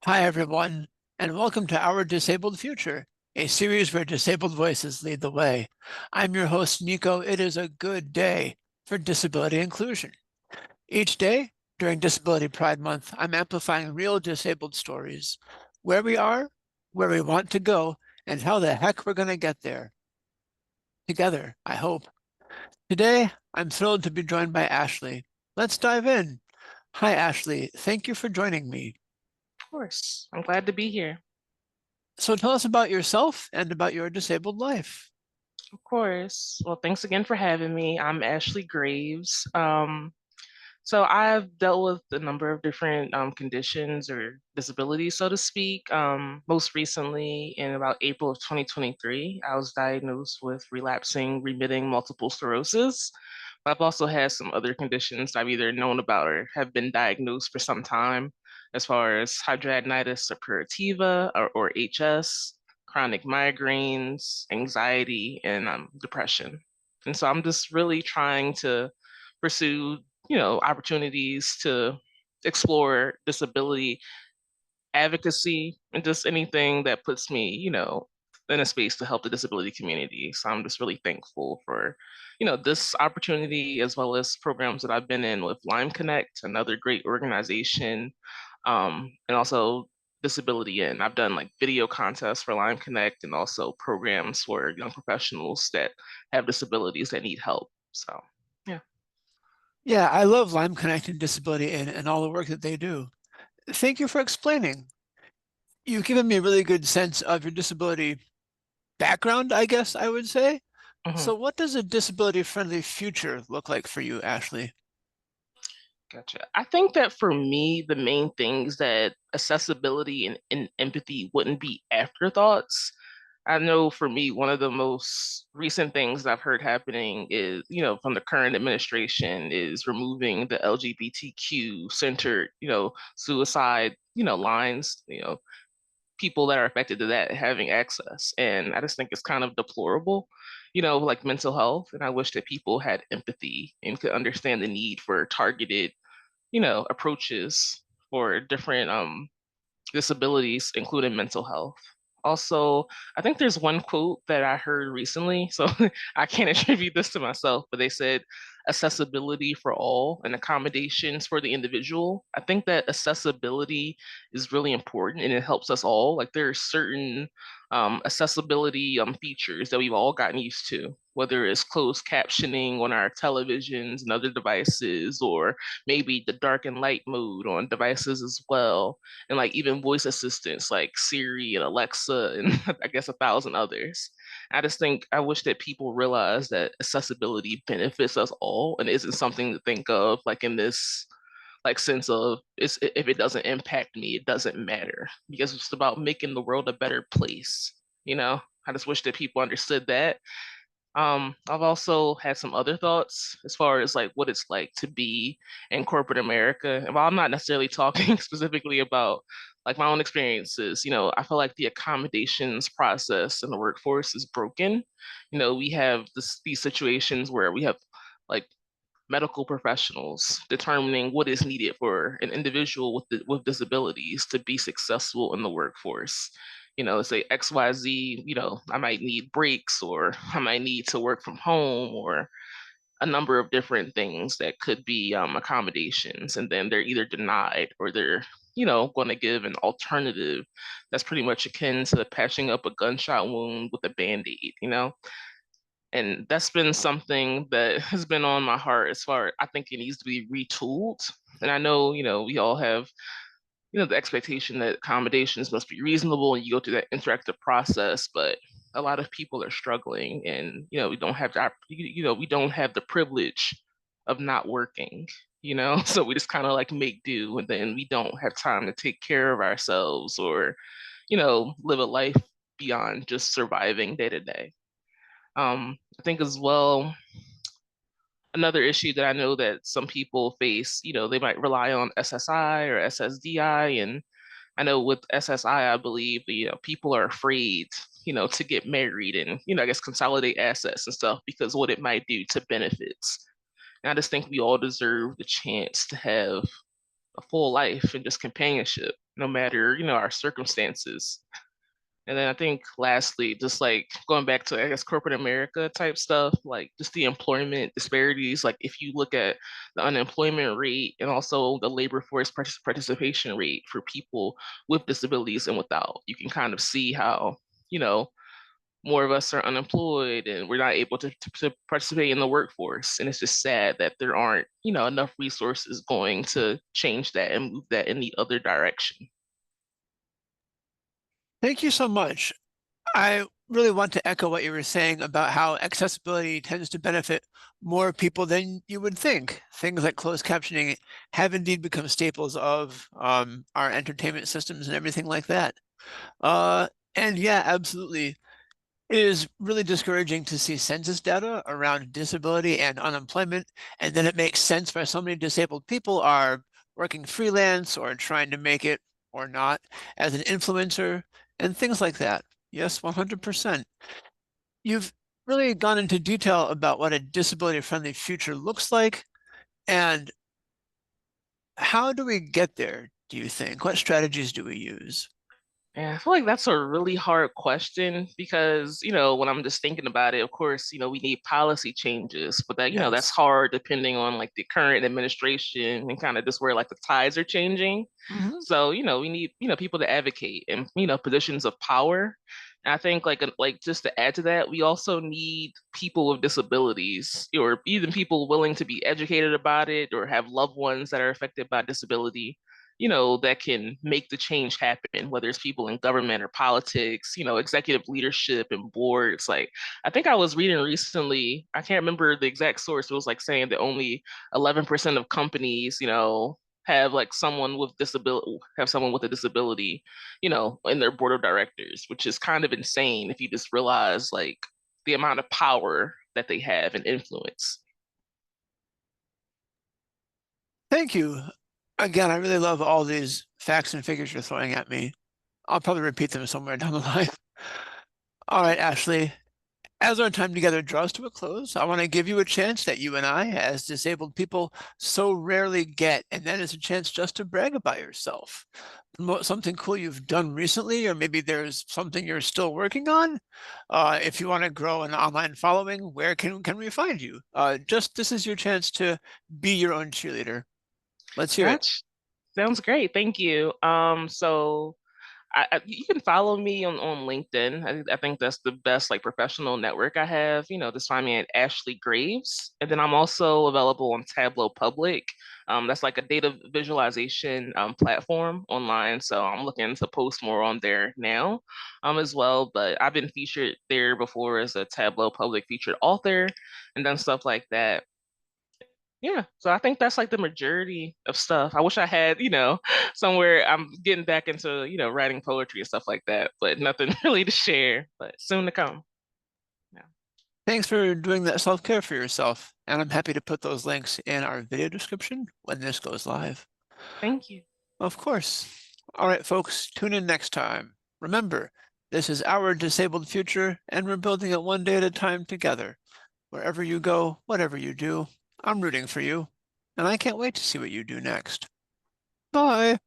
Hi, everyone, and welcome to Our Disabled Future, a series where disabled voices lead the way. I'm your host, Nico. It is a good day for disability inclusion. Each day during Disability Pride Month, I'm amplifying real disabled stories, where we are, where we want to go, and how the heck we're going to get there. Together, I hope. Today, I'm thrilled to be joined by Ashley. Let's dive in. Hi, Ashley. Thank you for joining me. Of course. I'm glad to be here. So tell us about yourself and about your disabled life. Of course. Well, thanks again for having me. I'm Ashley Graves. So I've dealt with a number of different conditions or disabilities, so to speak. Most recently, in about April of 2023, I was diagnosed with relapsing remitting multiple sclerosis. But I've also had some other conditions I've either known about or have been diagnosed for some time, as far as hidradenitis suppurativa or HS, chronic migraines, anxiety, and depression. And so I'm just really trying to pursue opportunities to explore disability advocacy and just anything that puts me, in a space to help the disability community. So I'm just really thankful for, this opportunity as well as programs that I've been in with Lyme Connect, another great organization, and also Disability In. I've done like video contests for Lyme Connect and also programs for young professionals that have disabilities that need help. So, yeah. Yeah, I love Lyme Connect and Disability and all the work that they do. Thank you for explaining. You've given me a really good sense of your disability background, I guess I would say. Mhm. So what does a disability-friendly future look like for you, Ashley? Gotcha. I think that for me, the main things that accessibility and empathy wouldn't be afterthoughts. I know for me, one of the most recent things I've heard happening is, from the current administration is removing the LGBTQ centered, suicide, lines, people that are affected to that having access. And I just think it's kind of deplorable, like mental health. And I wish that people had empathy and could understand the need for targeted approaches for different disabilities, including mental health. Also, I think there's one quote that I heard recently, so I can't attribute this to myself, but they said accessibility for all and accommodations for the individual. I think that accessibility is really important and it helps us all. Like there are certain accessibility features that we've all gotten used to, whether it's closed captioning on our televisions and other devices, or maybe the dark and light mode on devices as well, and like even voice assistants like Siri and Alexa and I guess a thousand others. I just think I wish that people realize that accessibility benefits us all and isn't something to think of like in this like sense of it's, if it doesn't impact me, it doesn't matter because it's about making the world a better place. I just wish that people understood that. I've also had some other thoughts as far as like what it's like to be in corporate America. And while I'm not necessarily talking specifically about like my own experiences, I feel like the accommodations process in the workforce is broken. We have these situations where we have like medical professionals determining what is needed for an individual with disabilities to be successful in the workforce. Say XYZ, I might need breaks or I might need to work from home or a number of different things that could be accommodations. And then they're either denied or they're, going to give an alternative that's pretty much akin to patching up a gunshot wound with a band-aid, and that's been something that has been on my heart as far I think it needs to be retooled. And I know, we all have, the expectation that accommodations must be reasonable and you go through that interactive process, but a lot of people are struggling and, we don't have we don't have the privilege of not working, so we just kind of like make do and then we don't have time to take care of ourselves or, live a life beyond just surviving day to day. I think as well, another issue that I know that some people face, they might rely on SSI or SSDI. And I know with SSI, I believe, people are afraid, to get married and, I guess consolidate assets and stuff because what it might do to benefits. And I just think we all deserve the chance to have a full life and just companionship. no matter, our circumstances. And then I think lastly, just like going back to, I guess, corporate America type stuff, like just the employment disparities. Like if you look at the unemployment rate and also the labor force participation rate for people with disabilities and without, you can kind of see how, you know, more of us are unemployed and we're not able to participate in the workforce. And it's just sad that there aren't, enough resources going to change that and move that in the other direction. Thank you so much. I really want to echo what you were saying about how accessibility tends to benefit more people than you would think. Things like closed captioning have indeed become staples of our entertainment systems and everything like that. And yeah, absolutely. It is really discouraging to see census data around disability and unemployment, and then it makes sense why so many disabled people are working freelance or trying to make it or not as an influencer and things like that. Yes, 100%. You've really gone into detail about what a disability-friendly future looks like, and how do we get there, do you think? What strategies do we use? And I feel like that's a really hard question because, when I'm just thinking about it, of course, we need policy changes, but that's Yes. hard depending on like the current administration and kind of just where like the tides are changing. Mhm. So, we need, people to advocate and, positions of power. And I think like just to add to that, we also need people with disabilities or even people willing to be educated about it or have loved ones that are affected by disability, that can make the change happen, whether it's people in government or politics, executive leadership and boards. Like, I think I was reading recently, I can't remember the exact source, it was like saying that only 11% of companies, have like someone with a disability, in their board of directors, which is kind of insane if you just realize like the amount of power that they have and influence. Thank you. Again, I really love all these facts and figures you're throwing at me. I'll probably repeat them somewhere down the line. All right, Ashley, as our time together draws to a close, I want to give you a chance that you and I, as disabled people, so rarely get, and that is a chance just to brag about yourself. Something cool you've done recently, or maybe there's something you're still working on. If you want to grow an online following, where can we find you? Just this is your chance to be your own cheerleader. Let's hear it. Gotcha. Sounds great. Thank you. So you can follow me on LinkedIn. I think that's the best like professional network I have. Just find me at Ashley Graves, and then I'm also available on Tableau Public. That's like a data visualization platform online. So I'm looking to post more on there now, as well. But I've been featured there before as a Tableau Public featured author, and done stuff like that. Yeah, so I think that's like the majority of stuff. I wish I had, somewhere I'm getting back into, writing poetry and stuff like that, but nothing really to share, but soon to come. Yeah. Thanks for doing that self-care for yourself. And I'm happy to put those links in our video description when this goes live. Thank you. Of course. All right, folks, tune in next time. Remember, this is our disabled future, and we're building it one day at a time together. Wherever you go, whatever you do, I'm rooting for you, and I can't wait to see what you do next. Bye.